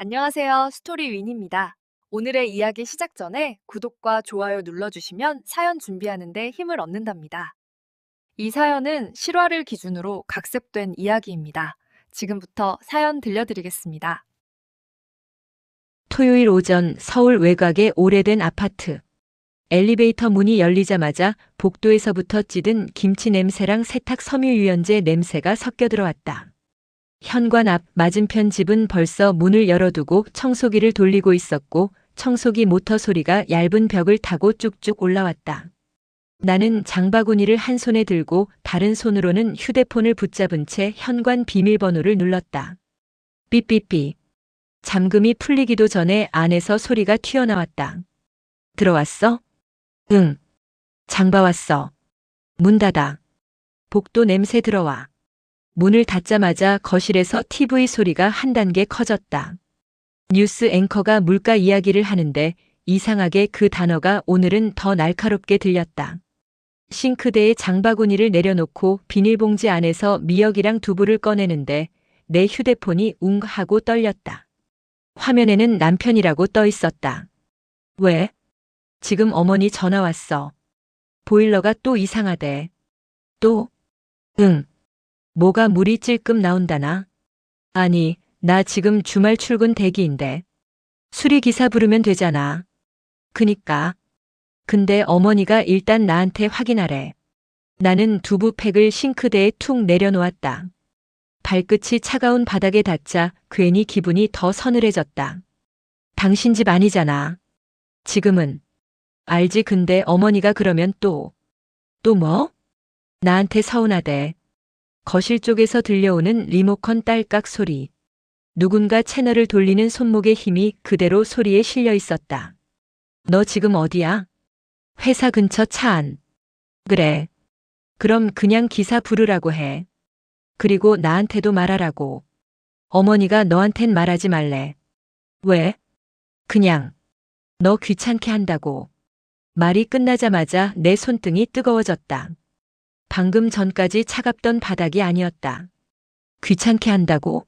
안녕하세요. 스토리윈입니다. 오늘의 이야기 시작 전에 구독과 좋아요 눌러주시면 사연 준비하는데 힘을 얻는답니다. 이 사연은 실화를 기준으로 각색된 이야기입니다. 지금부터 사연 들려드리겠습니다. 토요일 오전 서울 외곽의 오래된 아파트. 엘리베이터 문이 열리자마자 복도에서부터 찌든 김치 냄새랑 세탁 섬유유연제 냄새가 섞여 들어왔다. 현관 앞 맞은편 집은 벌써 문을 열어두고 청소기를 돌리고 있었고 청소기 모터 소리가 얇은 벽을 타고 쭉쭉 올라왔다. 나는 장바구니를 한 손에 들고 다른 손으로는 휴대폰을 붙잡은 채 현관 비밀번호를 눌렀다. 삐삐삐. 잠금이 풀리기도 전에 안에서 소리가 튀어나왔다. 들어왔어? 응. 장봐 왔어. 문 닫아. 복도 냄새 들어와. 문을 닫자마자 거실에서 TV 소리가 한 단계 커졌다. 뉴스 앵커가 물가 이야기를 하는데 이상하게 그 단어가 오늘은 더 날카롭게 들렸다. 싱크대에 장바구니를 내려놓고 비닐봉지 안에서 미역이랑 두부를 꺼내는데 내 휴대폰이 웅 하고 떨렸다. 화면에는 남편이라고 떠 있었다. 왜? 지금 어머니 전화 왔어. 보일러가 또 이상하대. 또? 응. 뭐가 물이 찔끔 나온다나? 아니, 나 지금 주말 출근 대기인데. 수리기사 부르면 되잖아. 그니까. 근데 어머니가 일단 나한테 확인하래. 나는 두부팩을 싱크대에 툭 내려놓았다. 발끝이 차가운 바닥에 닿자 괜히 기분이 더 서늘해졌다. 당신 집 아니잖아. 지금은. 알지. 근데 어머니가 그러면 또 뭐? 나한테 서운하대. 거실 쪽에서 들려오는 리모컨 딸깍 소리. 누군가 채널을 돌리는 손목의 힘이 그대로 소리에 실려 있었다. 너 지금 어디야? 회사 근처 차 안. 그래. 그럼 그냥 기사 부르라고 해. 그리고 나한테도 말하라고. 어머니가 너한텐 말하지 말래. 왜? 그냥. 너 귀찮게 한다고. 말이 끝나자마자 내 손등이 뜨거워졌다. 방금 전까지 차갑던 바닥이 아니었다. 귀찮게 한다고?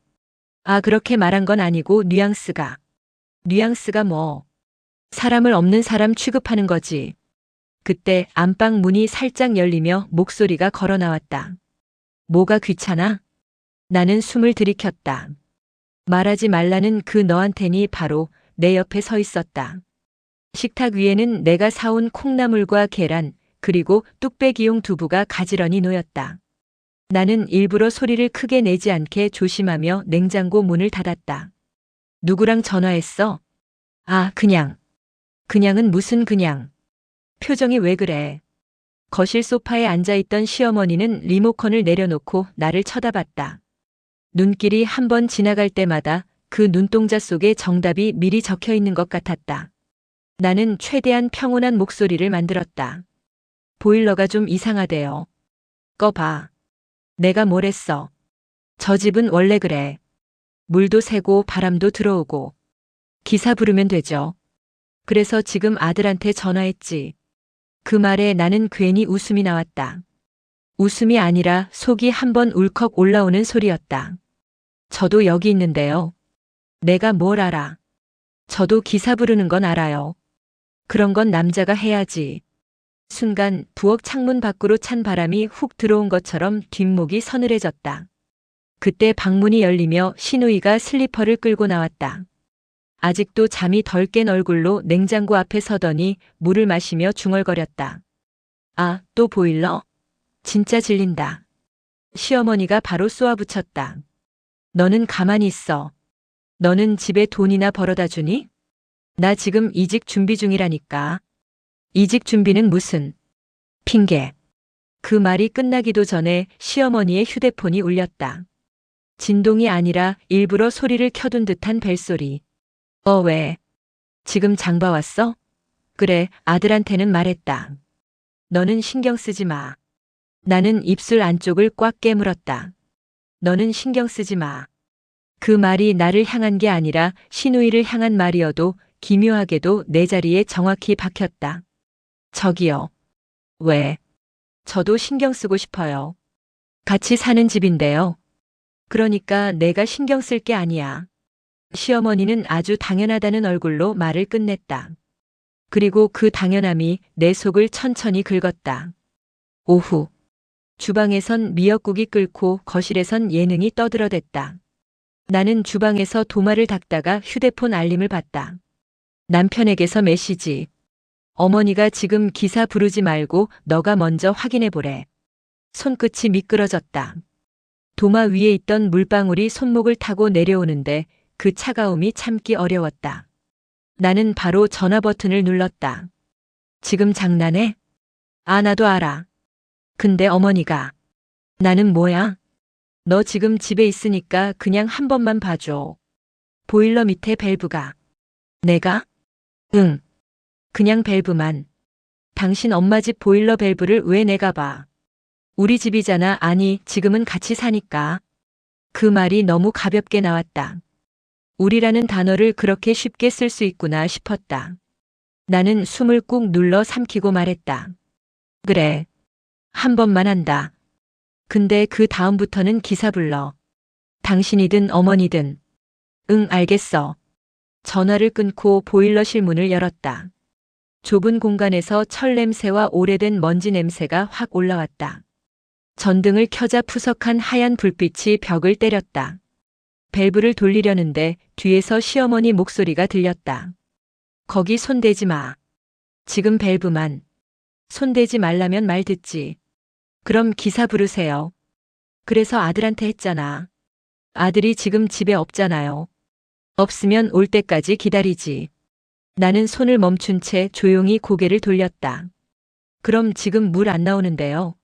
아, 그렇게 말한 건 아니고 뉘앙스가. 뉘앙스가 뭐? 사람을 없는 사람 취급하는 거지. 그때 안방 문이 살짝 열리며 목소리가 걸어 나왔다. 뭐가 귀찮아? 나는 숨을 들이켰다. 말하지 말라는 그 너한테니 바로 내 옆에 서 있었다. 식탁 위에는 내가 사온 콩나물과 계란, 그리고 뚝배기용 두부가 가지런히 놓였다. 나는 일부러 소리를 크게 내지 않게 조심하며 냉장고 문을 닫았다. 누구랑 전화했어? 아, 그냥. 그냥은 무슨 그냥. 표정이 왜 그래? 거실 소파에 앉아있던 시어머니는 리모컨을 내려놓고 나를 쳐다봤다. 눈길이 한 번 지나갈 때마다 그 눈동자 속에 정답이 미리 적혀 있는 것 같았다. 나는 최대한 평온한 목소리를 만들었다. 보일러가 좀 이상하대요. 꺼봐. 내가 뭘 했어. 저 집은 원래 그래. 물도 새고 바람도 들어오고. 기사 부르면 되죠. 그래서 지금 아들한테 전화했지. 그 말에 나는 괜히 웃음이 나왔다. 웃음이 아니라 속이 한번 울컥 올라오는 소리였다. 저도 여기 있는데요. 내가 뭘 알아. 저도 기사 부르는 건 알아요. 그런 건 남자가 해야지. 순간 부엌 창문 밖으로 찬 바람이 훅 들어온 것처럼 뒷목이 서늘해졌다. 그때 방문이 열리며 시누이가 슬리퍼를 끌고 나왔다. 아직도 잠이 덜 깬 얼굴로 냉장고 앞에 서더니 물을 마시며 중얼거렸다. 아, 또 보일러? 진짜 질린다. 시어머니가 바로 쏘아붙였다. 너는 가만히 있어. 너는 집에 돈이나 벌어다 주니? 나 지금 이직 준비 중이라니까. 이직 준비는 무슨 핑계. 그 말이 끝나기도 전에 시어머니의 휴대폰이 울렸다. 진동이 아니라 일부러 소리를 켜둔 듯한 벨소리. 왜? 지금 장봐 왔어? 그래, 아들한테는 말했다. 너는 신경 쓰지 마. 나는 입술 안쪽을 꽉 깨물었다. 너는 신경 쓰지 마. 그 말이 나를 향한 게 아니라 시누이를 향한 말이어도 기묘하게도 내 자리에 정확히 박혔다. 저기요. 왜? 저도 신경 쓰고 싶어요. 같이 사는 집인데요. 그러니까 내가 신경 쓸 게 아니야. 시어머니는 아주 당연하다는 얼굴로 말을 끝냈다. 그리고 그 당연함이 내 속을 천천히 긁었다. 오후. 주방에선 미역국이 끓고 거실에선 예능이 떠들어댔다. 나는 주방에서 도마를 닦다가 휴대폰 알림을 받다. 남편에게서 메시지. 어머니가 지금 기사 부르지 말고 너가 먼저 확인해 보래. 손끝이 미끄러졌다. 도마 위에 있던 물방울이 손목을 타고 내려오는데 그 차가움이 참기 어려웠다. 나는 바로 전화 버튼을 눌렀다. 지금 장난해? 아, 나도 알아. 근데 어머니가. 나는 뭐야? 너 지금 집에 있으니까 그냥 한 번만 봐줘. 보일러 밑에 밸브가. 내가? 응. 그냥 밸브만. 당신 엄마 집 보일러 밸브를 왜 내가 봐? 우리 집이잖아. 아니, 지금은 같이 사니까. 그 말이 너무 가볍게 나왔다. 우리라는 단어를 그렇게 쉽게 쓸 수 있구나 싶었다. 나는 숨을 꾹 눌러 삼키고 말했다. 그래. 한 번만 한다. 근데 그 다음부터는 기사 불러. 당신이든 어머니든. 응, 알겠어. 전화를 끊고 보일러실 문을 열었다. 좁은 공간에서 철 냄새와 오래된 먼지 냄새가 확 올라왔다. 전등을 켜자 푸석한 하얀 불빛이 벽을 때렸다. 밸브를 돌리려는데 뒤에서 시어머니 목소리가 들렸다. 거기 손대지 마. 지금 밸브만. 손대지 말라면 말 듣지. 그럼 기사 부르세요. 그래서 아들한테 했잖아. 아들이 지금 집에 없잖아요. 없으면 올 때까지 기다리지. 나는 손을 멈춘 채 조용히 고개를 돌렸다. 그럼 지금 물 안 나오는데요.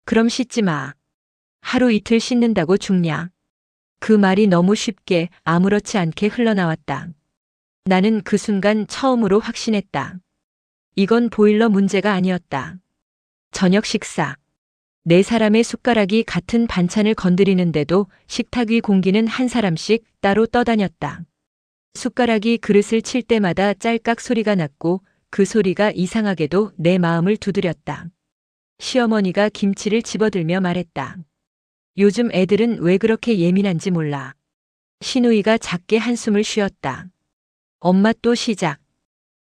그럼 씻지 마. 하루 이틀 씻는다고 죽냐. 그 말이 너무 쉽게 아무렇지 않게 흘러나왔다. 나는 그 순간 처음으로 확신했다. 이건 보일러 문제가 아니었다. 저녁 식사. 네 사람의 숟가락이 같은 반찬을 건드리는데도 식탁 위 공기는 한 사람씩 따로 떠다녔다. 숟가락이 그릇을 칠 때마다 짤깍 소리가 났고 그 소리가 이상하게도 내 마음을 두드렸다. 시어머니가 김치를 집어들며 말했다. 요즘 애들은 왜 그렇게 예민한지 몰라. 신우이가 작게 한숨을 쉬었다. 엄마 또 시작.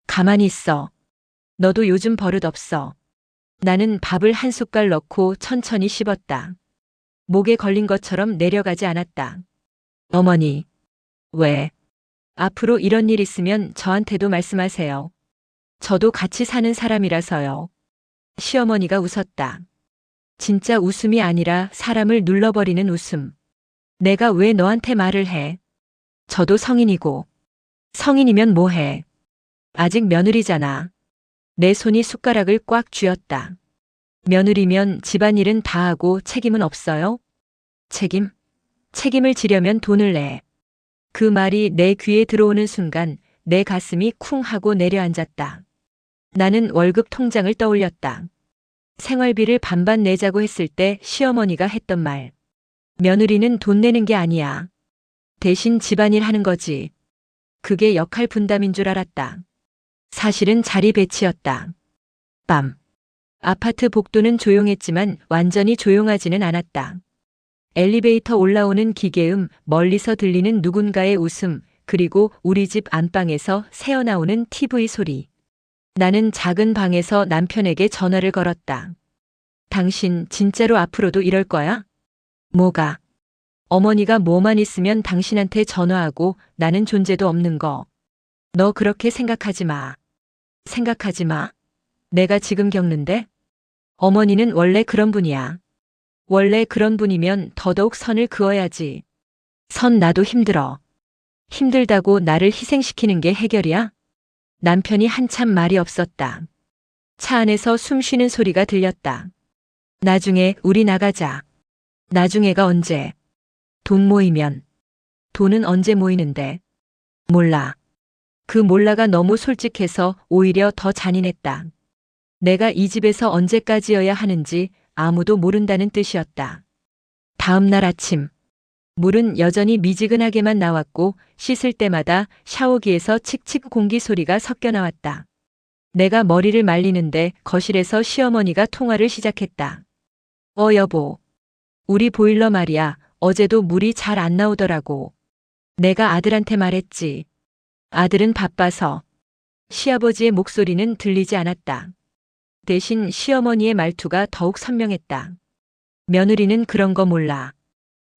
가만히 있어. 너도 요즘 버릇 없어. 나는 밥을 한 숟갈 넣고 천천히 씹었다. 목에 걸린 것처럼 내려가지 않았다. 어머니. 왜? 앞으로 이런 일 있으면 저한테도 말씀하세요. 저도 같이 사는 사람이라서요. 시어머니가 웃었다. 진짜 웃음이 아니라 사람을 눌러버리는 웃음. 내가 왜 너한테 말을 해? 저도 성인이고. 성인이면 뭐해? 아직 며느리잖아. 내 손이 숟가락을 꽉 쥐었다. 며느리면 집안일은 다 하고 책임은 없어요? 책임? 책임을 지려면 돈을 내. 그 말이 내 귀에 들어오는 순간 내 가슴이 쿵 하고 내려앉았다. 나는 월급 통장을 떠올렸다. 생활비를 반반 내자고 했을 때 시어머니가 했던 말. 며느리는 돈 내는 게 아니야. 대신 집안일 하는 거지. 그게 역할 분담인 줄 알았다. 사실은 자리 배치였다. 밤. 아파트 복도는 조용했지만 완전히 조용하지는 않았다. 엘리베이터 올라오는 기계음, 멀리서 들리는 누군가의 웃음, 그리고 우리 집 안방에서 새어나오는 TV 소리. 나는 작은 방에서 남편에게 전화를 걸었다. 당신 진짜로 앞으로도 이럴 거야? 뭐가? 어머니가 뭐만 있으면 당신한테 전화하고 나는 존재도 없는 거. 너 그렇게 생각하지 마. 생각하지 마. 내가 지금 겪는데? 어머니는 원래 그런 분이야. 원래 그런 분이면 더더욱 선을 그어야지. 선 나도 힘들어. 힘들다고 나를 희생시키는 게 해결이야? 남편이 한참 말이 없었다. 차 안에서 숨 쉬는 소리가 들렸다. 나중에 우리 나가자. 나중에가 언제? 돈 모이면. 돈은 언제 모이는데? 몰라. 그 몰라가 너무 솔직해서 오히려 더 잔인했다. 내가 이 집에서 언제까지여야 하는지 아무도 모른다는 뜻이었다. 다음 날 아침. 물은 여전히 미지근하게만 나왔고 씻을 때마다 샤워기에서 칙칙 공기 소리가 섞여 나왔다. 내가 머리를 말리는데 거실에서 시어머니가 통화를 시작했다. 여보. 우리 보일러 말이야. 어제도 물이 잘 안 나오더라고. 내가 아들한테 말했지. 아들은 바빠서. 시아버지의 목소리는 들리지 않았다. 대신 시어머니의 말투가 더욱 선명했다. 며느리는 그런 거 몰라.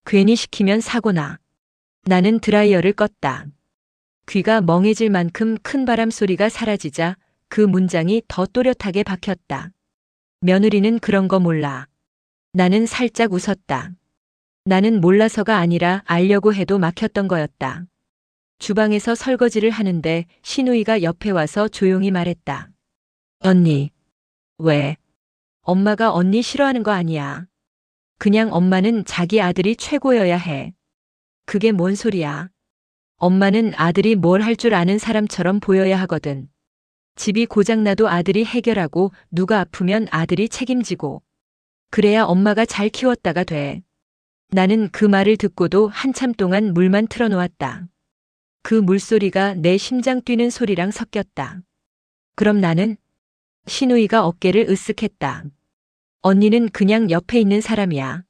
괜히 시키면 사고나. 나는 드라이어를 껐다. 귀가 멍해질 만큼 큰 바람 소리가 사라지자 그 문장이 더 또렷하게 박혔다. 며느리는 그런 거 몰라. 나는 살짝 웃었다. 나는 몰라서가 아니라 알려고 해도 막혔던 거였다. 주방에서 설거지를 하는데 시누이가 옆에 와서 조용히 말했다. 언니. 왜? 엄마가 언니 싫어하는 거 아니야. 그냥 엄마는 자기 아들이 최고여야 해. 그게 뭔 소리야? 엄마는 아들이 뭘 할 줄 아는 사람처럼 보여야 하거든. 집이 고장나도 아들이 해결하고 누가 아프면 아들이 책임지고. 그래야 엄마가 잘 키웠다가 돼. 나는 그 말을 듣고도 한참 동안 물만 틀어놓았다. 그 물소리가 내 심장 뛰는 소리랑 섞였다. 그럼 나는? 시누이가 어깨를 으쓱했다. 언니는 그냥 옆에 있는 사람이야.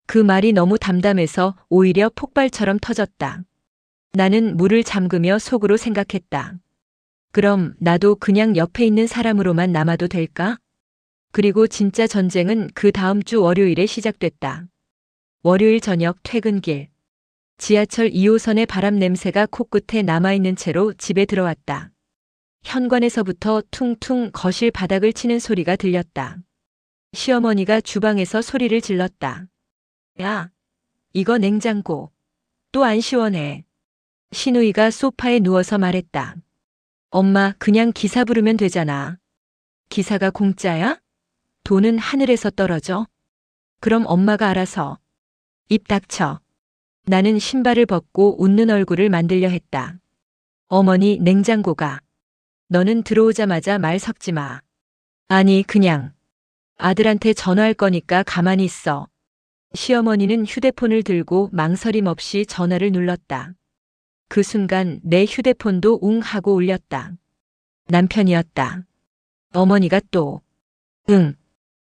그 말이 너무 담담해서 오히려 폭발처럼 터졌다. 나는 물을 잠그며 속으로 생각했다. 그럼 나도 그냥 옆에 있는 사람으로만 남아도 될까? 그리고 진짜 전쟁은 그 다음 주 월요일에 시작됐다. 월요일 저녁 퇴근길. 지하철 2호선의 바람 냄새가 코끝에 남아있는 채로 집에 들어왔다. 현관에서부터 퉁퉁 거실 바닥을 치는 소리가 들렸다. 시어머니가 주방에서 소리를 질렀다. 야, 이거 냉장고. 또 안 시원해. 시누이가 소파에 누워서 말했다. 엄마, 그냥 기사 부르면 되잖아. 기사가 공짜야? 돈은 하늘에서 떨어져. 그럼 엄마가 알아서. 입 닥쳐. 나는 신발을 벗고 웃는 얼굴을 만들려 했다. 어머니, 냉장고가. 너는 들어오자마자 말 섞지 마. 아니, 그냥. 아들한테 전화할 거니까 가만히 있어. 시어머니는 휴대폰을 들고 망설임 없이 전화를 눌렀다. 그 순간 내 휴대폰도 웅 하고 울렸다. 남편이었다. 어머니가 또. 응.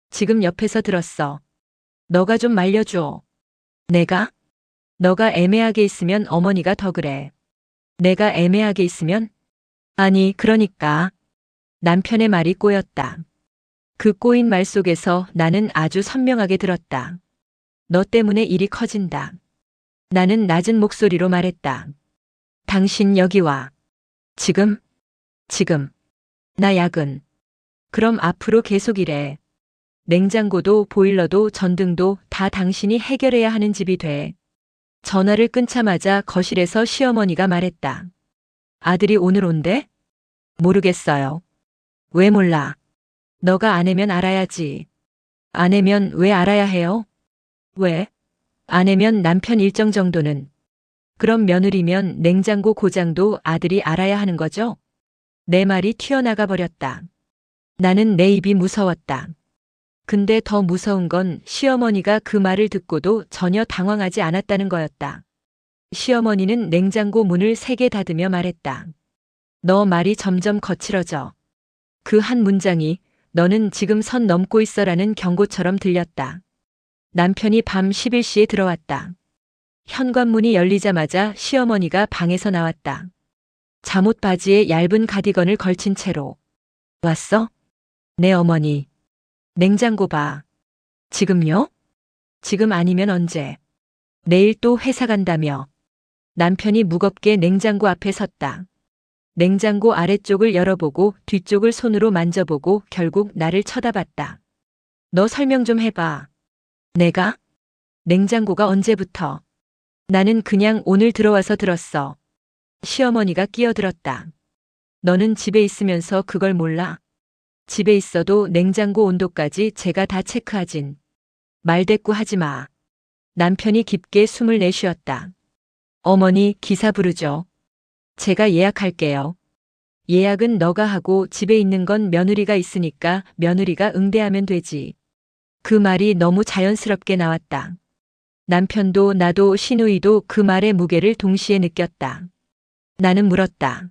지금 옆에서 들었어. 너가 좀 말려줘. 내가? 너가 애매하게 있으면 어머니가 더 그래. 내가 애매하게 있으면? 아니, 그러니까. 남편의 말이 꼬였다. 그 꼬인 말 속에서 나는 아주 선명하게 들었다. 너 때문에 일이 커진다. 나는 낮은 목소리로 말했다. 당신 여기 와. 지금? 지금. 나 야근. 그럼 앞으로 계속 이래. 냉장고도 보일러도 전등도 다 당신이 해결해야 하는 집이 돼. 전화를 끊자마자 거실에서 시어머니가 말했다. 아들이 오늘 온대? 모르겠어요. 왜 몰라? 너가 아내면 알아야지. 아내면 왜 알아야 해요? 왜? 아내면 남편 일정 정도는. 그럼 며느리면 냉장고 고장도 아들이 알아야 하는 거죠? 내 말이 튀어나가 버렸다. 나는 내 입이 무서웠다. 근데 더 무서운 건 시어머니가 그 말을 듣고도 전혀 당황하지 않았다는 거였다. 시어머니는 냉장고 문을 세게 닫으며 말했다. 너 말이 점점 거칠어져. 그 한 문장이 너는 지금 선 넘고 있어라는 경고처럼 들렸다. 남편이 밤 11시에 들어왔다. 현관문이 열리자마자 시어머니가 방에서 나왔다. 잠옷 바지에 얇은 가디건을 걸친 채로. 왔어? 네, 어머니. 냉장고 봐. 지금요? 지금 아니면 언제? 내일 또 회사 간다며. 남편이 무겁게 냉장고 앞에 섰다. 냉장고 아래쪽을 열어보고 뒤쪽을 손으로 만져보고 결국 나를 쳐다봤다. 너 설명 좀 해봐. 내가? 냉장고가 언제부터? 나는 그냥 오늘 들어와서 들었어. 시어머니가 끼어들었다. 너는 집에 있으면서 그걸 몰라? 집에 있어도 냉장고 온도까지 제가 다 체크하진. 말대꾸 하지 마. 남편이 깊게 숨을 내쉬었다. 어머니, 기사 부르죠. 제가 예약할게요. 예약은 너가 하고 집에 있는 건 며느리가 있으니까 며느리가 응대하면 되지. 그 말이 너무 자연스럽게 나왔다. 남편도 나도 시누이도 그 말의 무게를 동시에 느꼈다. 나는 물었다.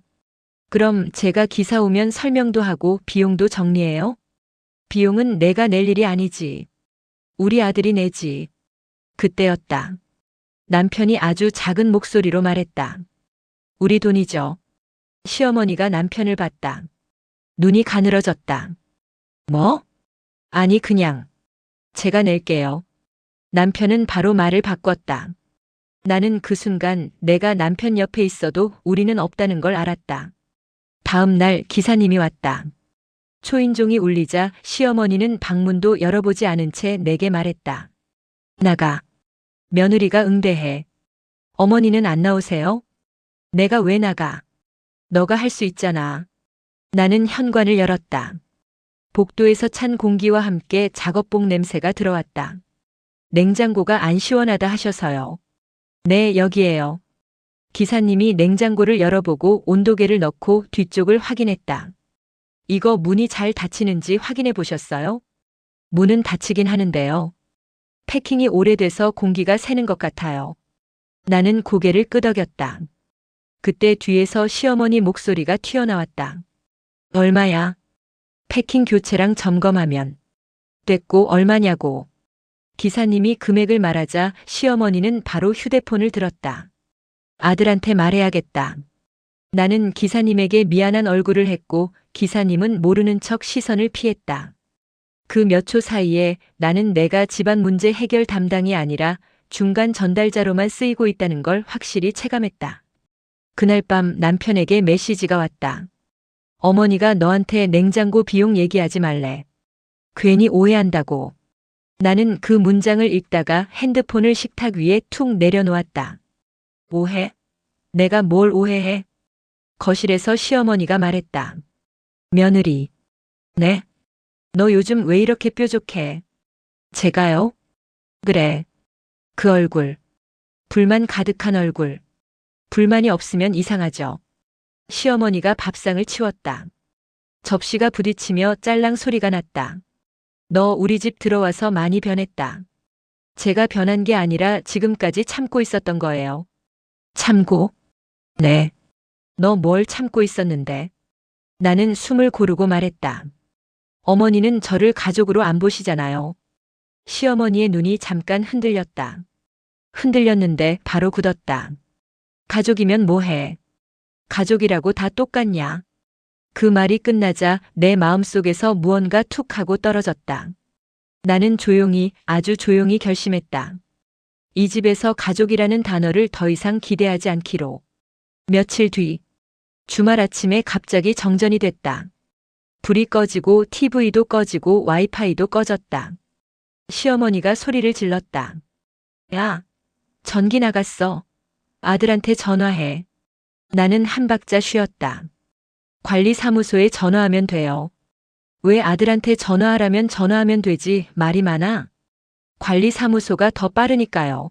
그럼 제가 기사 오면 설명도 하고 비용도 정리해요? 비용은 내가 낼 일이 아니지. 우리 아들이 내지. 그때였다. 남편이 아주 작은 목소리로 말했다. 우리 돈이죠. 시어머니가 남편을 봤다. 눈이 가늘어졌다. 뭐? 아니, 그냥. 제가 낼게요. 남편은 바로 말을 바꿨다. 나는 그 순간 내가 남편 옆에 있어도 우리는 없다는 걸 알았다. 다음 날 기사님이 왔다. 초인종이 울리자 시어머니는 방문도 열어보지 않은 채 내게 말했다. 나가. 며느리가 응대해. 어머니는 안 나오세요? 내가 왜 나가? 너가 할 수 있잖아. 나는 현관을 열었다. 복도에서 찬 공기와 함께 작업복 냄새가 들어왔다. 냉장고가 안 시원하다 하셔서요. 네, 여기에요. 기사님이 냉장고를 열어보고 온도계를 넣고 뒤쪽을 확인했다. 이거 문이 잘 닫히는지 확인해 보셨어요? 문은 닫히긴 하는데요. 패킹이 오래돼서 공기가 새는 것 같아요. 나는 고개를 끄덕였다. 그때 뒤에서 시어머니 목소리가 튀어나왔다. 얼마야? 패킹 교체랑 점검하면. 됐고 얼마냐고. 기사님이 금액을 말하자 시어머니는 바로 휴대폰을 들었다. 아들한테 말해야겠다. 나는 기사님에게 미안한 얼굴을 했고 기사님은 모르는 척 시선을 피했다. 그 몇 초 사이에 나는 내가 집안 문제 해결 담당이 아니라 중간 전달자로만 쓰이고 있다는 걸 확실히 체감했다. 그날 밤 남편에게 메시지가 왔다. 어머니가 너한테 냉장고 비용 얘기하지 말래. 괜히 오해한다고. 나는 그 문장을 읽다가 핸드폰을 식탁 위에 툭 내려놓았다. 오해? 내가 뭘 오해해? 거실에서 시어머니가 말했다. 며느리. 네? 너 요즘 왜 이렇게 뾰족해? 제가요? 그래. 그 얼굴. 불만 가득한 얼굴. 불만이 없으면 이상하죠. 시어머니가 밥상을 치웠다. 접시가 부딪히며 짤랑 소리가 났다. 너 우리 집 들어와서 많이 변했다. 제가 변한 게 아니라 지금까지 참고 있었던 거예요. 참고? 네. 너 뭘 참고 있었는데? 나는 숨을 고르고 말했다. 어머니는 저를 가족으로 안 보시잖아요. 시어머니의 눈이 잠깐 흔들렸다. 흔들렸는데 바로 굳었다. 가족이면 뭐해? 가족이라고 다 똑같냐? 그 말이 끝나자 내 마음속에서 무언가 툭 하고 떨어졌다. 나는 조용히, 아주 조용히 결심했다. 이 집에서 가족이라는 단어를 더 이상 기대하지 않기로. 며칠 뒤, 주말 아침에 갑자기 정전이 됐다. 불이 꺼지고 TV도 꺼지고 와이파이도 꺼졌다. 시어머니가 소리를 질렀다. 야, 전기 나갔어. 아들한테 전화해. 나는 한 박자 쉬었다. 관리사무소에 전화하면 돼요. 왜 아들한테 전화하라면 전화하면 되지, 말이 많아? 관리사무소가 더 빠르니까요.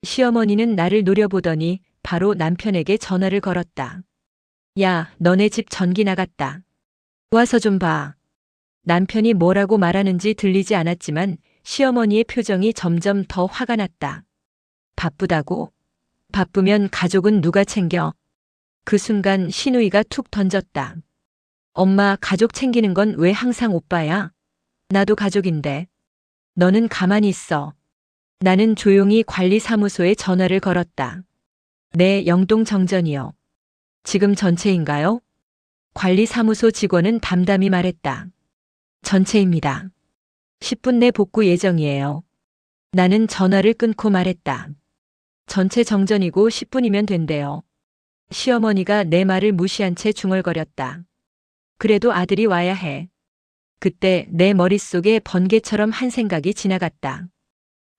시어머니는 나를 노려보더니 바로 남편에게 전화를 걸었다. 야, 너네 집 전기 나갔다. 와서 좀 봐. 남편이 뭐라고 말하는지 들리지 않았지만 시어머니의 표정이 점점 더 화가 났다. 바쁘다고? 바쁘면 가족은 누가 챙겨? 그 순간 시누이가 툭 던졌다. 엄마, 가족 챙기는 건 왜 항상 오빠야? 나도 가족인데. 너는 가만히 있어. 나는 조용히 관리사무소에 전화를 걸었다. 네, 영동 정전이요. 지금 전체인가요? 관리사무소 직원은 담담히 말했다. 전체입니다. 10분 내 복구 예정이에요. 나는 전화를 끊고 말했다. 전체 정전이고 10분이면 된대요. 시어머니가 내 말을 무시한 채 중얼거렸다. 그래도 아들이 와야 해. 그때 내 머릿속에 번개처럼 한 생각이 지나갔다.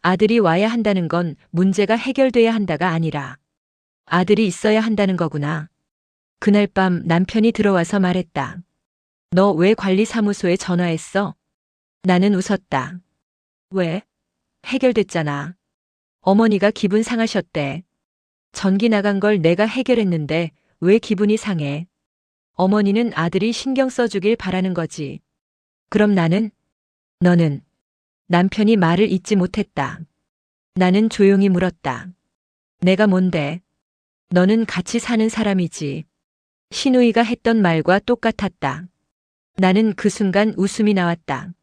아들이 와야 한다는 건 문제가 해결돼야 한다가 아니라 아들이 있어야 한다는 거구나. 그날 밤 남편이 들어와서 말했다. 너 왜 관리사무소에 전화했어? 나는 웃었다. 왜? 해결됐잖아. 어머니가 기분 상하셨대. 전기 나간 걸 내가 해결했는데 왜 기분이 상해? 어머니는 아들이 신경 써주길 바라는 거지. 그럼 나는? 너는? 남편이 말을 잇지 못했다. 나는 조용히 물었다. 내가 뭔데? 너는 같이 사는 사람이지. 시누이가 했던 말과 똑같았다. 나는 그 순간 웃음이 나왔다.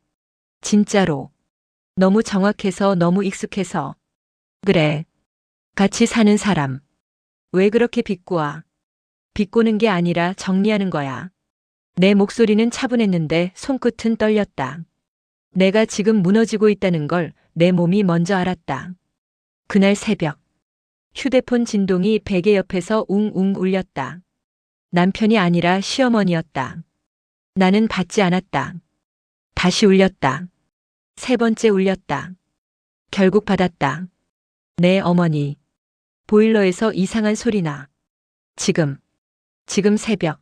진짜로. 너무 정확해서 너무 익숙해서. 그래. 같이 사는 사람. 왜 그렇게 비꼬아? 비꼬는 게 아니라 정리하는 거야. 내 목소리는 차분했는데 손끝은 떨렸다. 내가 지금 무너지고 있다는 걸 내 몸이 먼저 알았다. 그날 새벽. 휴대폰 진동이 베개 옆에서 웅웅 울렸다. 남편이 아니라 시어머니였다. 나는 받지 않았다. 다시 울렸다. 세 번째 울렸다. 결국 받았다. 네, 어머니. 보일러에서 이상한 소리나. 지금 새벽.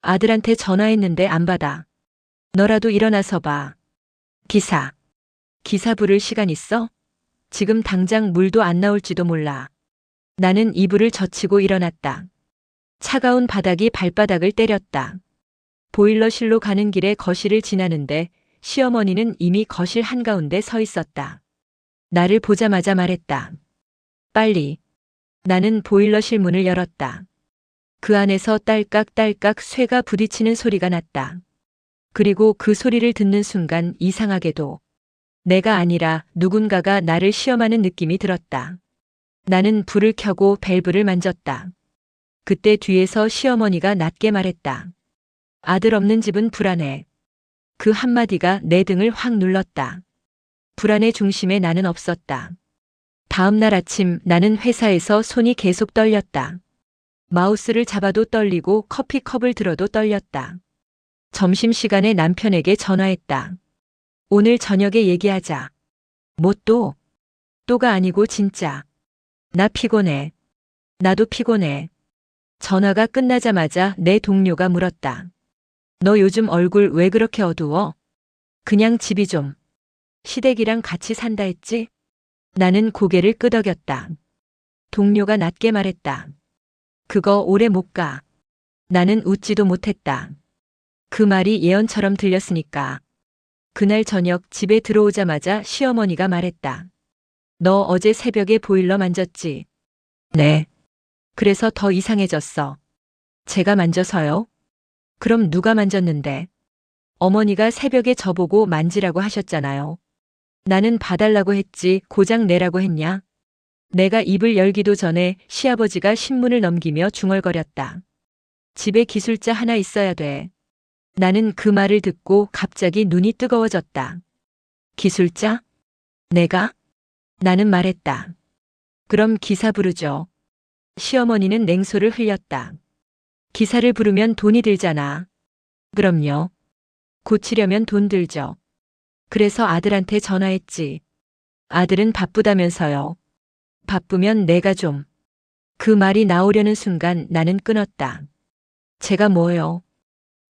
아들한테 전화했는데 안 받아. 너라도 일어나서 봐. 기사 부를 시간 있어? 지금 당장 물도 안 나올지도 몰라. 나는 이불을 젖히고 일어났다. 차가운 바닥이 발바닥을 때렸다. 보일러실로 가는 길에 거실을 지나는데 시어머니는 이미 거실 한가운데 서 있었다. 나를 보자마자 말했다. 빨리. 나는 보일러실 문을 열었다. 그 안에서 딸깍딸깍 쇠가 부딪히는 소리가 났다. 그리고 그 소리를 듣는 순간 이상하게도 내가 아니라 누군가가 나를 시험하는 느낌이 들었다. 나는 불을 켜고 밸브를 만졌다. 그때 뒤에서 시어머니가 낮게 말했다. 아들 없는 집은 불안해. 그 한마디가 내 등을 확 눌렀다. 불안의 중심에 나는 없었다. 다음 날 아침 나는 회사에서 손이 계속 떨렸다. 마우스를 잡아도 떨리고 커피컵을 들어도 떨렸다. 점심시간에 남편에게 전화했다. 오늘 저녁에 얘기하자. 뭐 또? 또가 아니고 진짜. 나 피곤해. 나도 피곤해. 전화가 끝나자마자 내 동료가 물었다. 너 요즘 얼굴 왜 그렇게 어두워? 그냥 집이 좀. 시댁이랑 같이 산다 했지? 나는 고개를 끄덕였다. 동료가 낮게 말했다. 그거 오래 못 가. 나는 웃지도 못했다. 그 말이 예언처럼 들렸으니까. 그날 저녁 집에 들어오자마자 시어머니가 말했다. 너 어제 새벽에 보일러 만졌지? 네. 그래서 더 이상해졌어. 제가 만져서요? 그럼 누가 만졌는데? 어머니가 새벽에 저보고 만지라고 하셨잖아요. 나는 봐달라고 했지 고장 내라고 했냐? 내가 입을 열기도 전에 시아버지가 신문을 넘기며 중얼거렸다. 집에 기술자 하나 있어야 돼. 나는 그 말을 듣고 갑자기 눈이 뜨거워졌다. 기술자? 내가? 나는 말했다. 그럼 기사 부르죠. 시어머니는 냉소를 흘렸다. 기사를 부르면 돈이 들잖아. 그럼요. 고치려면 돈 들죠. 그래서 아들한테 전화했지. 아들은 바쁘다면서요. 바쁘면 내가 좀. 그 말이 나오려는 순간 나는 끊었다. 제가 뭐요?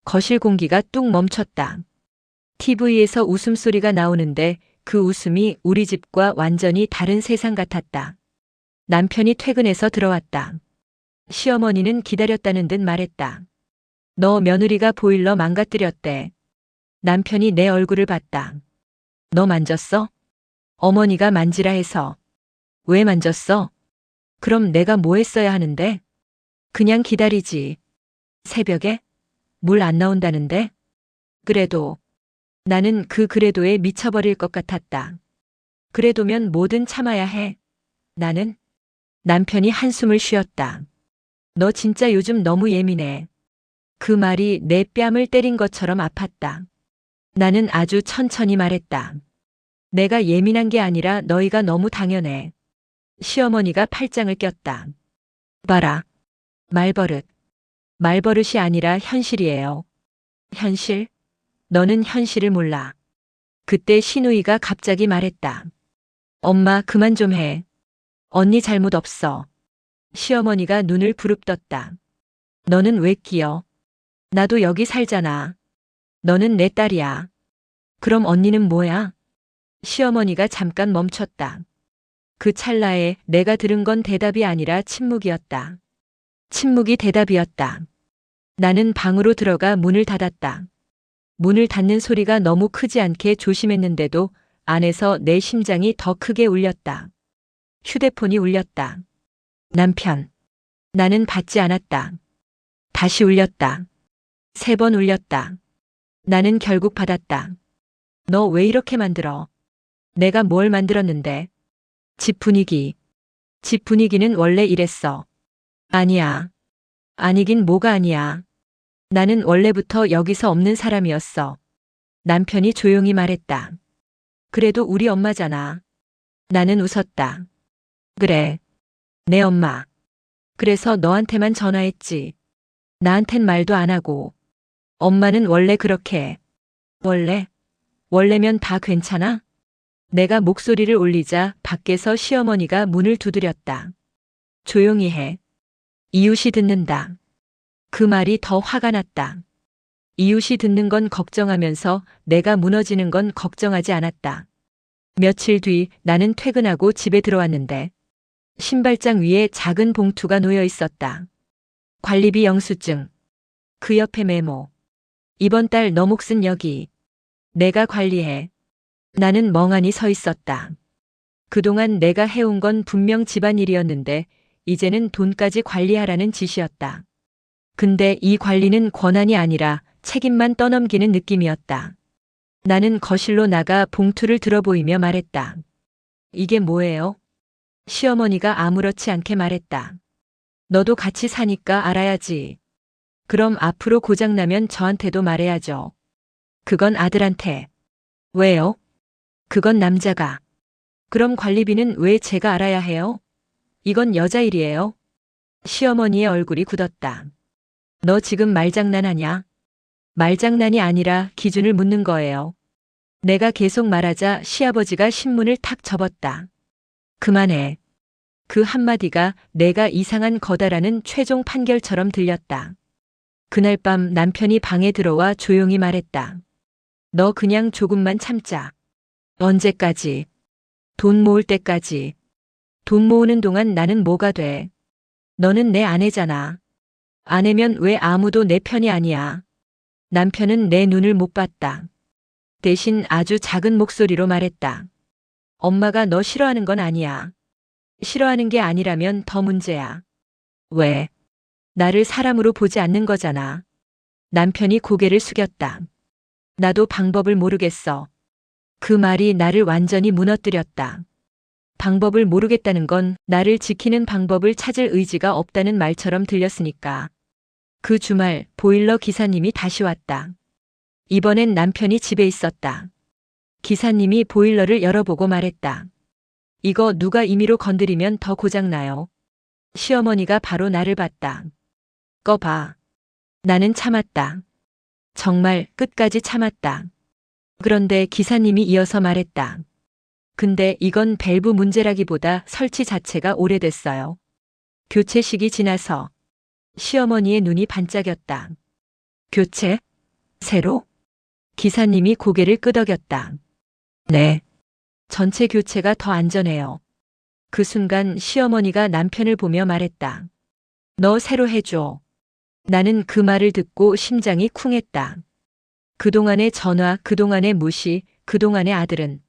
거실 공기가 뚝 멈췄다. TV에서 웃음소리가 나오는데 그 웃음이 우리 집과 완전히 다른 세상 같았다. 남편이 퇴근해서 들어왔다. 시어머니는 기다렸다는 듯 말했다. 너 며느리가 보일러 망가뜨렸대. 남편이 내 얼굴을 봤다. 너 만졌어? 어머니가 만지라 해서. 왜 만졌어? 그럼 내가 뭐 했어야 하는데? 그냥 기다리지. 새벽에? 물 안 나온다는데? 그래도. 나는 그 그래도에 미쳐버릴 것 같았다. 그래도면 뭐든 참아야 해. 나는? 남편이 한숨을 쉬었다. 너 진짜 요즘 너무 예민해. 그 말이 내 뺨을 때린 것처럼 아팠다. 나는 아주 천천히 말했다. 내가 예민한 게 아니라 너희가 너무 당연해. 시어머니가 팔짱을 꼈다. 봐라. 말버릇. 말버릇이 아니라 현실이에요. 현실? 너는 현실을 몰라. 그때 시누이가 갑자기 말했다. 엄마 그만 좀 해. 언니 잘못 없어. 시어머니가 눈을 부릅떴다. 너는 왜 끼어? 나도 여기 살잖아. 너는 내 딸이야. 그럼 언니는 뭐야? 시어머니가 잠깐 멈췄다. 그 찰나에 내가 들은 건 대답이 아니라 침묵이었다. 침묵이 대답이었다. 나는 방으로 들어가 문을 닫았다. 문을 닫는 소리가 너무 크지 않게 조심했는데도 안에서 내 심장이 더 크게 울렸다. 휴대폰이 울렸다. 남편. 나는 받지 않았다. 다시 울렸다. 3번 울렸다. 나는 결국 받았다. 너 왜 이렇게 만들어? 내가 뭘 만들었는데? 집 분위기. 집 분위기는 원래 이랬어. 아니야. 아니긴 뭐가 아니야. 나는 원래부터 여기서 없는 사람이었어. 남편이 조용히 말했다. 그래도 우리 엄마잖아. 나는 웃었다. 그래. 내 엄마. 그래서 너한테만 전화했지. 나한텐 말도 안 하고. 엄마는 원래 그렇게 해. 원래? 원래면 다 괜찮아? 내가 목소리를 올리자 밖에서 시어머니가 문을 두드렸다. 조용히 해. 이웃이 듣는다. 그 말이 더 화가 났다. 이웃이 듣는 건 걱정하면서 내가 무너지는 건 걱정하지 않았다. 며칠 뒤 나는 퇴근하고 집에 들어왔는데 신발장 위에 작은 봉투가 놓여 있었다. 관리비 영수증. 그 옆에 메모. 이번 달 너 몫은 여기. 내가 관리해. 나는 멍하니 서 있었다. 그동안 내가 해온 건 분명 집안일이었는데 이제는 돈까지 관리하라는 짓이었다. 근데 이 관리는 권한이 아니라 책임만 떠넘기는 느낌이었다. 나는 거실로 나가 봉투를 들어보이며 말했다. 이게 뭐예요? 시어머니가 아무렇지 않게 말했다. 너도 같이 사니까 알아야지. 그럼 앞으로 고장나면 저한테도 말해야죠. 그건 아들한테. 왜요? 그건 남자가. 그럼 관리비는 왜 제가 알아야 해요? 이건 여자 일이에요. 시어머니의 얼굴이 굳었다. 너 지금 말장난하냐? 말장난이 아니라 기준을 묻는 거예요. 내가 계속 말하자 시아버지가 신문을 탁 접었다. 그만해. 그 한마디가 내가 이상한 거다라는 최종 판결처럼 들렸다. 그날 밤 남편이 방에 들어와 조용히 말했다. 너 그냥 조금만 참자. 언제까지? 돈 모을 때까지. 돈 모으는 동안 나는 뭐가 돼? 너는 내 아내잖아. 아내면 왜 아무도 내 편이 아니야? 남편은 내 눈을 못 봤다. 대신 아주 작은 목소리로 말했다. 엄마가 너 싫어하는 건 아니야. 싫어하는 게 아니라면 더 문제야. 왜? 나를 사람으로 보지 않는 거잖아. 남편이 고개를 숙였다. 나도 방법을 모르겠어. 그 말이 나를 완전히 무너뜨렸다. 방법을 모르겠다는 건 나를 지키는 방법을 찾을 의지가 없다는 말처럼 들렸으니까. 그 주말 보일러 기사님이 다시 왔다. 이번엔 남편이 집에 있었다. 기사님이 보일러를 열어보고 말했다. 이거 누가 임의로 건드리면 더 고장나요. 시어머니가 바로 나를 봤다. 꺼봐. 나는 참았다. 정말 끝까지 참았다. 그런데 기사님이 이어서 말했다. 근데 이건 밸브 문제라기보다 설치 자체가 오래됐어요. 교체식이 지나서. 시어머니의 눈이 반짝였다. 교체? 새로? 기사님이 고개를 끄덕였다. 네. 전체 교체가 더 안전해요. 그 순간 시어머니가 남편을 보며 말했다. 너 새로 해줘. 나는 그 말을 듣고 심장이 쿵했다. 그동안의 전화, 그동안의 무시, 그동안의 아들은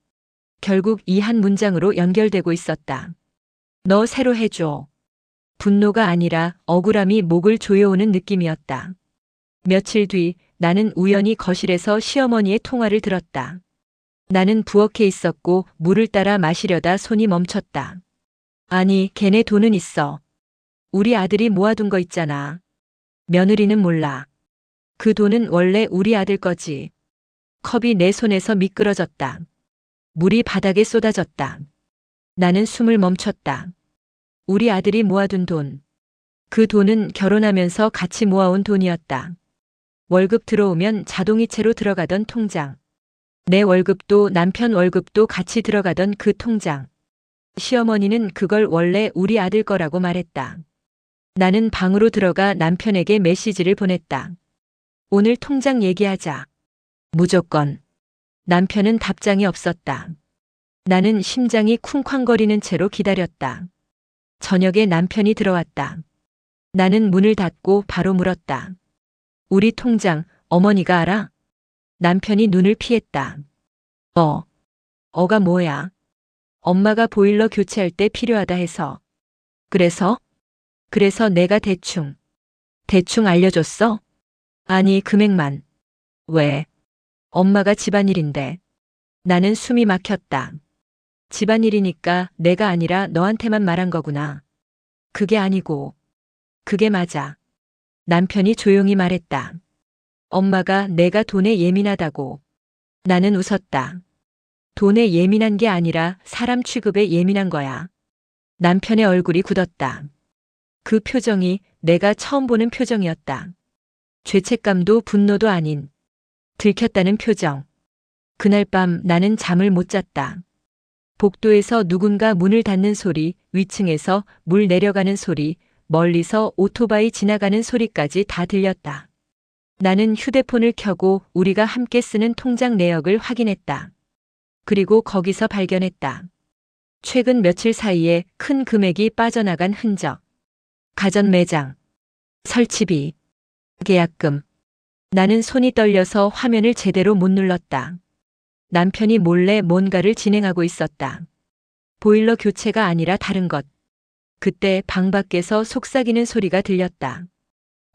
결국 이 한 문장으로 연결되고 있었다. 너 새로 해줘. 분노가 아니라 억울함이 목을 조여오는 느낌이었다. 며칠 뒤 나는 우연히 거실에서 시어머니의 통화를 들었다. 나는 부엌에 있었고 물을 따라 마시려다 손이 멈췄다. 아니, 걔네 돈은 있어. 우리 아들이 모아둔 거 있잖아. 며느리는 몰라. 그 돈은 원래 우리 아들 거지. 컵이 내 손에서 미끄러졌다. 물이 바닥에 쏟아졌다. 나는 숨을 멈췄다. 우리 아들이 모아둔 돈. 그 돈은 결혼하면서 같이 모아온 돈이었다. 월급 들어오면 자동이체로 들어가던 통장. 내 월급도 남편 월급도 같이 들어가던 그 통장. 시어머니는 그걸 원래 우리 아들 거라고 말했다. 나는 방으로 들어가 남편에게 메시지를 보냈다. 오늘 통장 얘기하자. 무조건. 남편은 답장이 없었다. 나는 심장이 쿵쾅거리는 채로 기다렸다. 저녁에 남편이 들어왔다. 나는 문을 닫고 바로 물었다. 우리 통장 어머니가 알아? 남편이 눈을 피했다. 어가 뭐야? 엄마가 보일러 교체할 때 필요하다 해서. 그래서 내가 대충 알려줬어? 아니, 금액만. 왜? 엄마가 집안일인데. 나는 숨이 막혔다. 집안일이니까 내가 아니라 너한테만 말한 거구나. 그게 아니고. 그게 맞아. 남편이 조용히 말했다. 엄마가 내가 돈에 예민하다고. 나는 웃었다. 돈에 예민한 게 아니라 사람 취급에 예민한 거야. 남편의 얼굴이 굳었다. 그 표정이 내가 처음 보는 표정이었다. 죄책감도 분노도 아닌 들켰다는 표정. 그날 밤 나는 잠을 못 잤다. 복도에서 누군가 문을 닫는 소리, 위층에서 물 내려가는 소리, 멀리서 오토바이 지나가는 소리까지 다 들렸다. 나는 휴대폰을 켜고 우리가 함께 쓰는 통장 내역을 확인했다. 그리고 거기서 발견했다. 최근 며칠 사이에 큰 금액이 빠져나간 흔적. 가전 매장, 설치비, 계약금. 나는 손이 떨려서 화면을 제대로 못 눌렀다. 남편이 몰래 뭔가를 진행하고 있었다. 보일러 교체가 아니라 다른 것. 그때 방 밖에서 속삭이는 소리가 들렸다.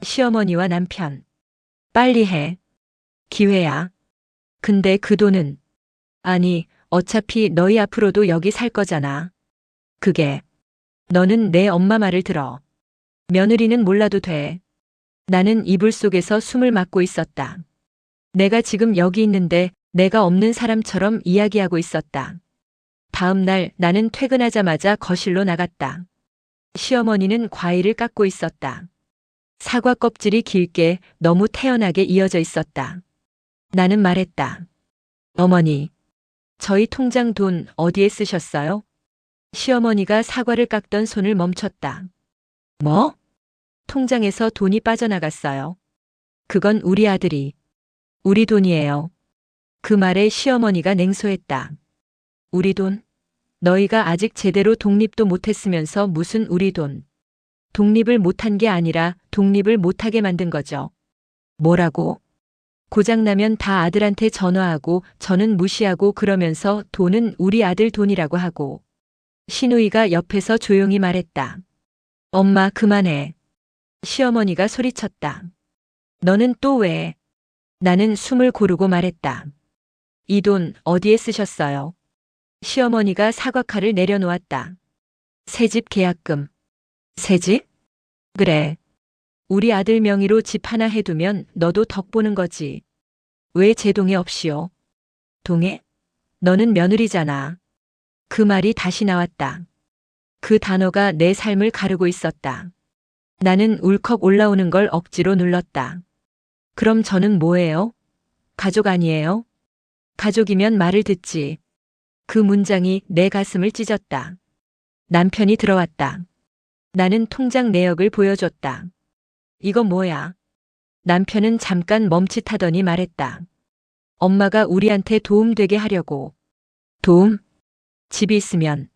시어머니와 남편. 빨리 해. 기회야. 근데 그 돈은? 아니, 어차피 너희 앞으로도 여기 살 거잖아. 그게. 너는 내 엄마 말을 들어. 며느리는 몰라도 돼. 나는 이불 속에서 숨을 막고 있었다. 내가 지금 여기 있는데 내가 없는 사람처럼 이야기하고 있었다. 다음 날 나는 퇴근하자마자 거실로 나갔다. 시어머니는 과일을 깎고 있었다. 사과 껍질이 길게 너무 태연하게 이어져 있었다. 나는 말했다. 어머니, 저희 통장 돈 어디에 쓰셨어요? 시어머니가 사과를 깎던 손을 멈췄다. 뭐? 통장에서 돈이 빠져나갔어요. 그건 우리 아들이. 우리 돈이에요. 그 말에 시어머니가 냉소했다. 우리 돈? 너희가 아직 제대로 독립도 못했으면서 무슨 우리 돈? 독립을 못한 게 아니라 독립을 못하게 만든 거죠. 뭐라고? 고장나면 다 아들한테 전화하고 저는 무시하고 그러면서 돈은 우리 아들 돈이라고 하고. 시누이가 옆에서 조용히 말했다. 엄마 그만해. 시어머니가 소리쳤다. 너는 또 왜? 나는 숨을 고르고 말했다. 이 돈 어디에 쓰셨어요? 시어머니가 사과칼을 내려놓았다. 새집 계약금. 새집? 그래. 우리 아들 명의로 집 하나 해두면 너도 덕 보는 거지. 왜 제 동의 없이요? 동의? 너는 며느리잖아. 그 말이 다시 나왔다. 그 단어가 내 삶을 가르고 있었다. 나는 울컥 올라오는 걸 억지로 눌렀다. 그럼 저는 뭐예요? 가족 아니에요? 가족이면 말을 듣지. 그 문장이 내 가슴을 찢었다. 남편이 들어왔다. 나는 통장 내역을 보여줬다. 이거 뭐야? 남편은 잠깐 멈칫하더니 말했다. 엄마가 우리한테 도움되게 하려고. 도움? 집이 있으면.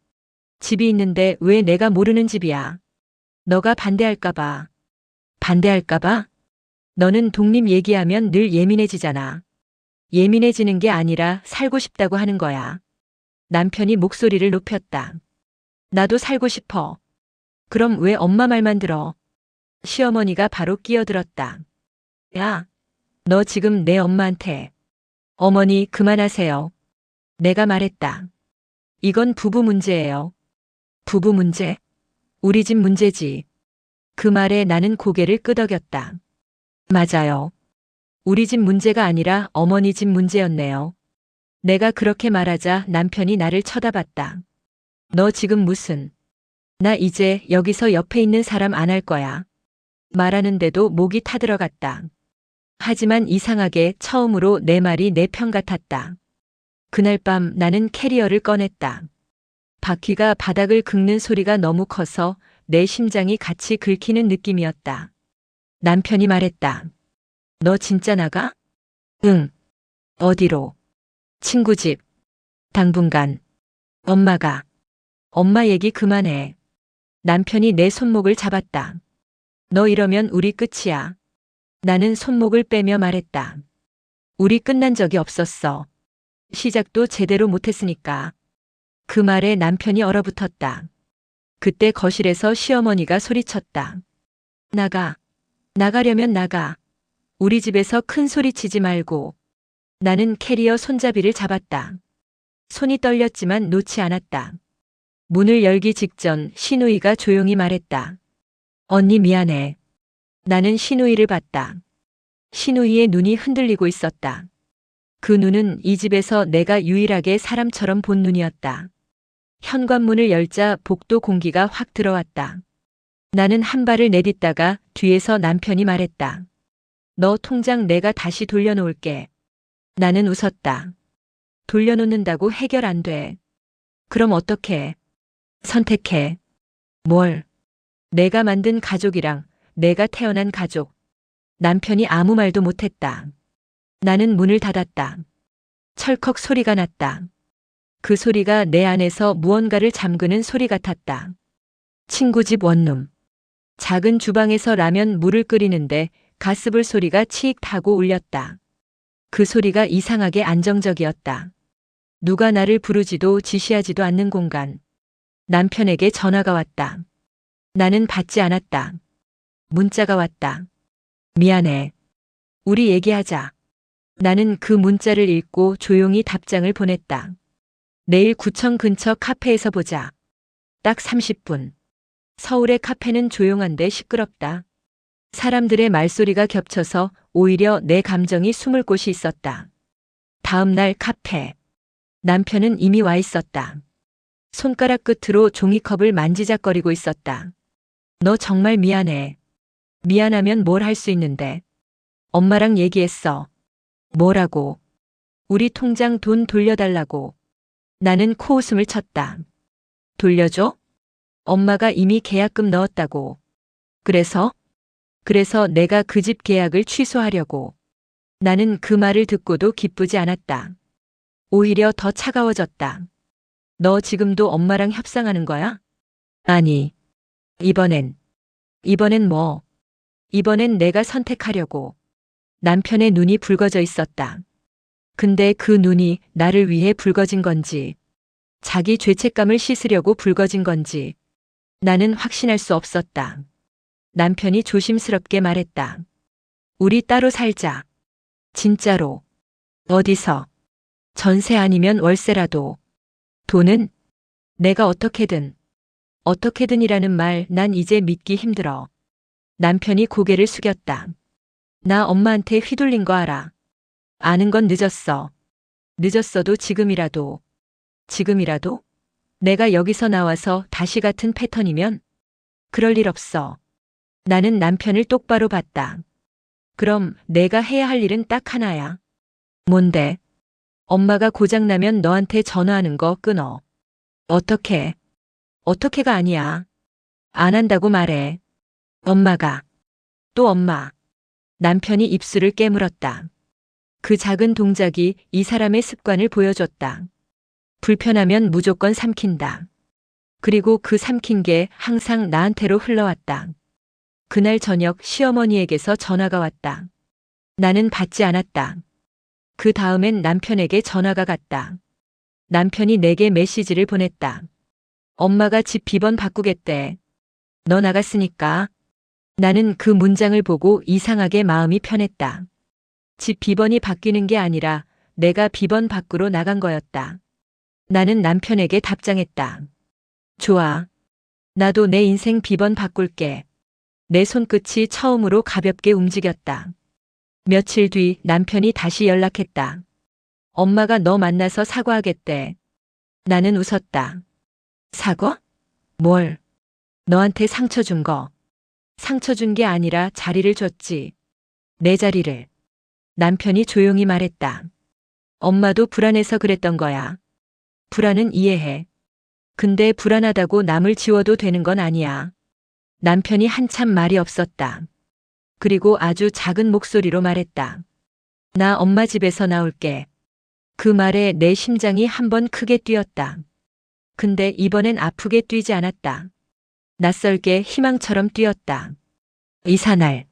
집이 있는데 왜 내가 모르는 집이야? 너가 반대할까봐. 반대할까봐? 너는 독립 얘기하면 늘 예민해지잖아. 예민해지는 게 아니라 살고 싶다고 하는 거야. 남편이 목소리를 높였다. 나도 살고 싶어. 그럼 왜 엄마 말만 들어? 시어머니가 바로 끼어들었다. 야, 너 지금 내 엄마한테. 어머니 그만하세요. 내가 말했다. 이건 부부 문제예요. 부부 문제? 우리 집 문제지. 그 말에 나는 고개를 끄덕였다. 맞아요. 우리 집 문제가 아니라 어머니 집 문제였네요. 내가 그렇게 말하자 남편이 나를 쳐다봤다. 너 지금 무슨? 나 이제 여기서 옆에 있는 사람 안 할 거야. 말하는데도 목이 타들어갔다. 하지만 이상하게 처음으로 내 말이 내 편 같았다. 그날 밤 나는 캐리어를 꺼냈다. 바퀴가 바닥을 긁는 소리가 너무 커서 내 심장이 같이 긁히는 느낌이었다. 남편이 말했다. 너 진짜 나가? 응. 어디로? 친구 집. 당분간. 엄마가. 엄마 얘기 그만해. 남편이 내 손목을 잡았다. 너 이러면 우리 끝이야. 나는 손목을 빼며 말했다. 우리 끝난 적이 없었어. 시작도 제대로 못했으니까. 그 말에 남편이 얼어붙었다. 그때 거실에서 시어머니가 소리쳤다. 나가. 나가려면 나가. 우리 집에서 큰 소리 치지 말고. 나는 캐리어 손잡이를 잡았다. 손이 떨렸지만 놓지 않았다. 문을 열기 직전 신우이가 조용히 말했다. 언니 미안해. 나는 신우이를 봤다. 신우이의 눈이 흔들리고 있었다. 그 눈은 이 집에서 내가 유일하게 사람처럼 본 눈이었다. 현관문을 열자 복도 공기가 확 들어왔다. 나는 한 발을 내딛다가 뒤에서 남편이 말했다. 너 통장 내가 다시 돌려놓을게. 나는 웃었다. 돌려놓는다고 해결 안 돼. 그럼 어떡해? 선택해. 뭘? 내가 만든 가족이랑 내가 태어난 가족. 남편이 아무 말도 못했다. 나는 문을 닫았다. 철컥 소리가 났다. 그 소리가 내 안에서 무언가를 잠그는 소리 같았다. 친구 집 원룸. 작은 주방에서 라면 물을 끓이는데 가스불 소리가 치익 타고 울렸다. 그 소리가 이상하게 안정적이었다. 누가 나를 부르지도 지시하지도 않는 공간. 남편에게 전화가 왔다. 나는 받지 않았다. 문자가 왔다. 미안해. 우리 얘기하자. 나는 그 문자를 읽고 조용히 답장을 보냈다. 내일 구청 근처 카페에서 보자. 딱 30분. 서울의 카페는 조용한데 시끄럽다. 사람들의 말소리가 겹쳐서 오히려 내 감정이 숨을 곳이 있었다. 다음 날 카페. 남편은 이미 와 있었다. 손가락 끝으로 종이컵을 만지작거리고 있었다. 너 정말 미안해. 미안하면 뭘 할 수 있는데. 엄마랑 얘기했어. 뭐라고? 우리 통장 돈 돌려달라고. 나는 코웃음을 쳤다. 돌려줘? 엄마가 이미 계약금 넣었다고. 그래서 내가 그 집 계약을 취소하려고. 나는 그 말을 듣고도 기쁘지 않았다. 오히려 더 차가워졌다. 너 지금도 엄마랑 협상하는 거야? 아니. 이번엔 뭐? 이번엔 내가 선택하려고. 남편의 눈이 붉어져 있었다. 근데 그 눈이 나를 위해 붉어진 건지, 자기 죄책감을 씻으려고 붉어진 건지, 나는 확신할 수 없었다. 남편이 조심스럽게 말했다. 우리 따로 살자. 진짜로. 어디서? 전세 아니면 월세라도. 돈은? 내가 어떻게든이라는 말 난 이제 믿기 힘들어. 남편이 고개를 숙였다. 나 엄마한테 휘둘린 거 알아. 아는 건 늦었어. 늦었어도 지금이라도. 지금이라도? 내가 여기서 나와서 다시 같은 패턴이면? 그럴 일 없어. 나는 남편을 똑바로 봤다. 그럼 내가 해야 할 일은 딱 하나야. 뭔데? 엄마가 고장나면 너한테 전화하는 거 끊어. 어떻게? 어떻게가 아니야. 안 한다고 말해. 엄마가. 또 엄마. 남편이 입술을 깨물었다. 그 작은 동작이 이 사람의 습관을 보여줬다. 불편하면 무조건 삼킨다. 그리고 그 삼킨 게 항상 나한테로 흘러왔다. 그날 저녁 시어머니에게서 전화가 왔다. 나는 받지 않았다. 그 다음엔 남편에게 전화가 갔다. 남편이 내게 메시지를 보냈다. 엄마가 집 비번 바꾸겠대. 너 나갔으니까. 나는 그 문장을 보고 이상하게 마음이 편했다. 집 비번이 바뀌는 게 아니라 내가 비번 밖으로 나간 거였다. 나는 남편에게 답장했다. 좋아. 나도 내 인생 비번 바꿀게. 내 손끝이 처음으로 가볍게 움직였다. 며칠 뒤 남편이 다시 연락했다. 엄마가 너 만나서 사과하겠대. 나는 웃었다. 사과? 뭘? 너한테 상처 준 거. 상처 준 게 아니라 자리를 줬지. 내 자리를. 남편이 조용히 말했다. 엄마도 불안해서 그랬던 거야. 불안은 이해해. 근데 불안하다고 남을 지워도 되는 건 아니야. 남편이 한참 말이 없었다. 그리고 아주 작은 목소리로 말했다. 나 엄마 집에서 나올게. 그 말에 내 심장이 한번 크게 뛰었다. 근데 이번엔 아프게 뛰지 않았다. 낯설게 희망처럼 뛰었다. 이사날.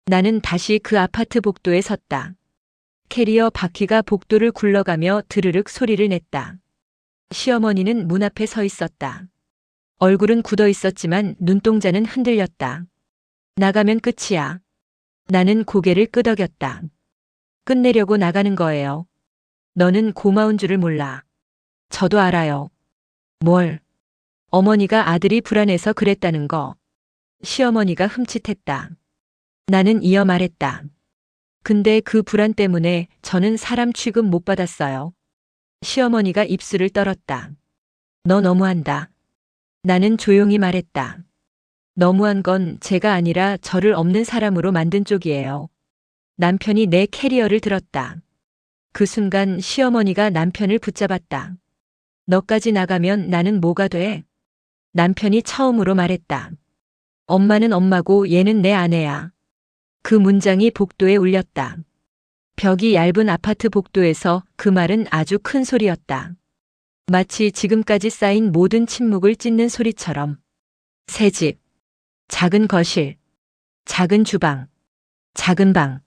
나는 다시 그 아파트 복도에 섰다. 캐리어 바퀴가 복도를 굴러가며 드르륵 소리를 냈다. 시어머니는 문 앞에 서 있었다. 얼굴은 굳어 있었지만 눈동자는 흔들렸다. 나가면 끝이야. 나는 고개를 끄덕였다. 끝내려고 나가는 거예요. 너는 고마운 줄을 몰라. 저도 알아요. 뭘? 어머니가 아들이 불안해서 그랬다는 거. 시어머니가 흠칫했다. 나는 이어 말했다. 근데 그 불안 때문에 저는 사람 취급 못 받았어요. 시어머니가 입술을 떨었다. 너 너무한다. 나는 조용히 말했다. 너무한 건 제가 아니라 저를 없는 사람으로 만든 쪽이에요. 남편이 내 캐리어를 들었다. 그 순간 시어머니가 남편을 붙잡았다. 너까지 나가면 나는 뭐가 돼? 남편이 처음으로 말했다. 엄마는 엄마고 얘는 내 아내야. 그 문장이 복도에 울렸다. 벽이 얇은 아파트 복도에서 그 말은 아주 큰 소리였다. 마치 지금까지 쌓인 모든 침묵을 찢는 소리처럼. 새 집, 작은 거실, 작은 주방, 작은 방.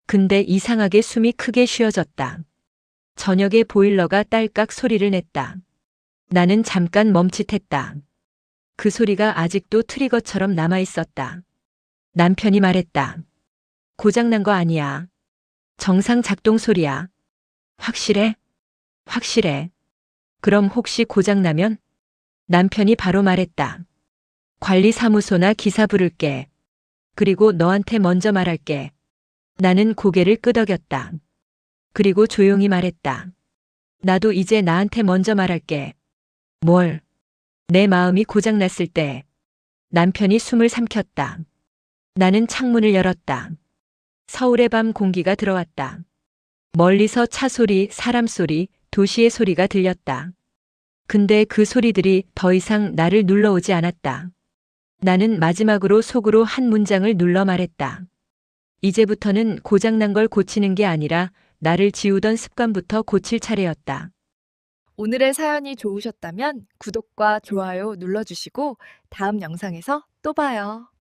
근데 이상하게 숨이 크게 쉬어졌다. 저녁에 보일러가 딸깍 소리를 냈다. 나는 잠깐 멈칫했다. 그 소리가 아직도 트리거처럼 남아 있었다. 남편이 말했다. 고장난 거 아니야. 정상 작동 소리야. 확실해? 확실해. 그럼 혹시 고장나면? 남편이 바로 말했다. 관리사무소나 기사 부를게. 그리고 너한테 먼저 말할게. 나는 고개를 끄덕였다. 그리고 조용히 말했다. 나도 이제 나한테 먼저 말할게. 뭘? 내 마음이 고장났을 때. 남편이 숨을 삼켰다. 나는 창문을 열었다. 서울의 밤 공기가 들어왔다. 멀리서 차 소리, 사람 소리, 도시의 소리가 들렸다. 근데 그 소리들이 더 이상 나를 눌러오지 않았다. 나는 마지막으로 속으로 한 문장을 눌러 말했다. 이제부터는 고장난 걸 고치는 게 아니라 나를 지우던 습관부터 고칠 차례였다. 오늘의 사연이 좋으셨다면 구독과 좋아요 눌러주시고 다음 영상에서 또 봐요.